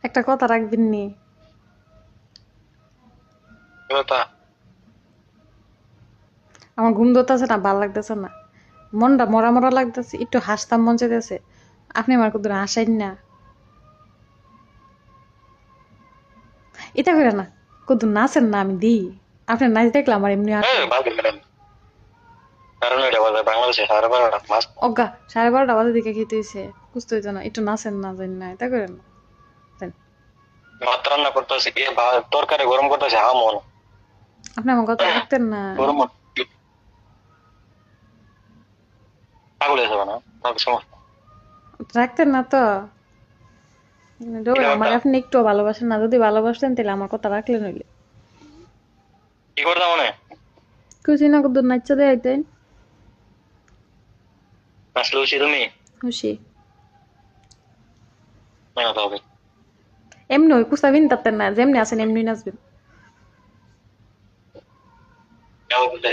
একটা কথা রাখবেন নি? কথা আমার ঘুম ধরতেছে না, ভাল লাগতেছে না, মনটা মরা মরা লাগতেছে, একটু হাসতাম মন চাইতেছে। আপনি আমার কত হাসাইন না, এটা করে না, কত নাচেন না, আমি দিই। আপনার নাচ দেখলে আমার এমনি আসে। ভালো ম্যাডাম, কারণ এটা বলে বাংলাদেশে 12:30 মাস অজ্ঞা 12:30 বাজে দিকে খেতে হয়েছে, বুঝতে হইতো না, একটু নাচেন না, জানি না, এটা করেন না। জান। ভাত রান্না করতেছে, তরকারি গরম করতেছে, মন আপনি আমার কথা রাখতেন না, গরম পাগল হয়ে যাবে না তোমাকে সমস্যা। রাখতেন না তো। এটা আমার কথা আপনি একটু ভালোবাসেন না, যদি ভালোবাসতেন তাহলে আমার কথা রাখলেন হইলে। কি করতাম মনে খুশি না কত নাচা দেয় আইতেন। আসলে উচিত তুমি খুশি মেহনত হবে। এমনি ওই কুস্তাবিন তাতেন না, যেমনি আছেন এমনি নাচবেন। যাও বলে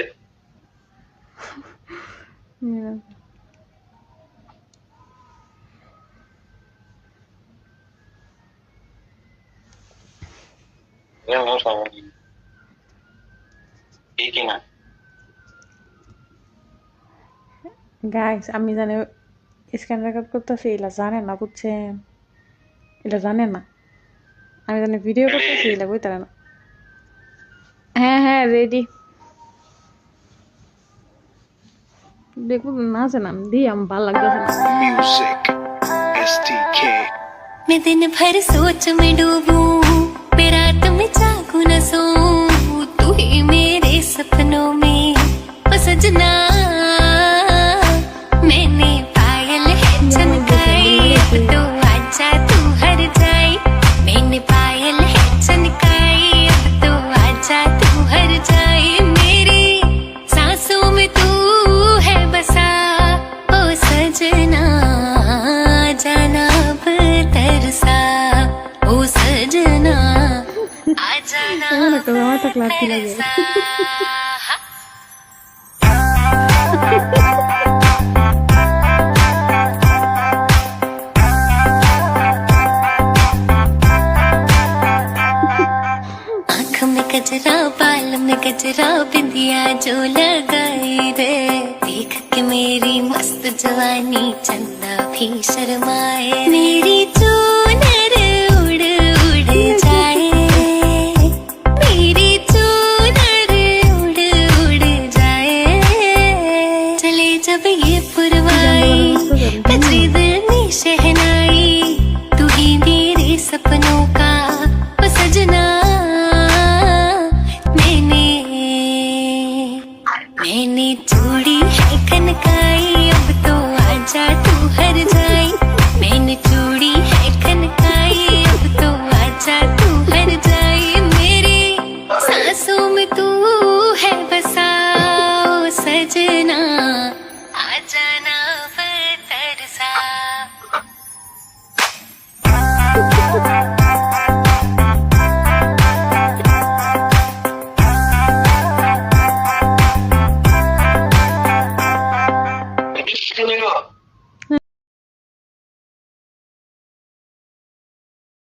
ঠিক না গাইস, আমি জানি স্ক্যান রেকর্ড করতেছি, এলা জানে না, বুঝছেন? এটা জানে না, আমি জানি ভিডিও করতেছি, এলা কই তারা না। হ্যাঁ হ্যাঁ, রেডি। দেখুন না জান, আমি দিই, আমার ভালো লাগতেছে না। Music STK मैं दिन भर सोच में डूबूं, मैं रात में जागू न सोऊं, तू ही मेरे सपनों में ओ सजना। मैंने पायल है चमकाई, अब तो आजा तू हर जाए। मैंने पायल है चमकाई, अब तो आजा तू हर जाए। मेरी सांसों में तू है बसा ओ सजना, जाना अब तरसा ओ सजना, आ जाना এমন একটা জামা থাকলে আর কি লাগে। तरसा। आँख में गजरा, बाल में गजरा, बिंदिया जो लगाई रे, देख के मेरी मस्त जवानी चंदा भी शर्माए। मेरी चूनर उड़ उड़ जाए, मेरी चूनर उड़ उड़ जाए। चले जब ये पुरवाई, बजे दिल में शहनाई, तू ही मेरे सपने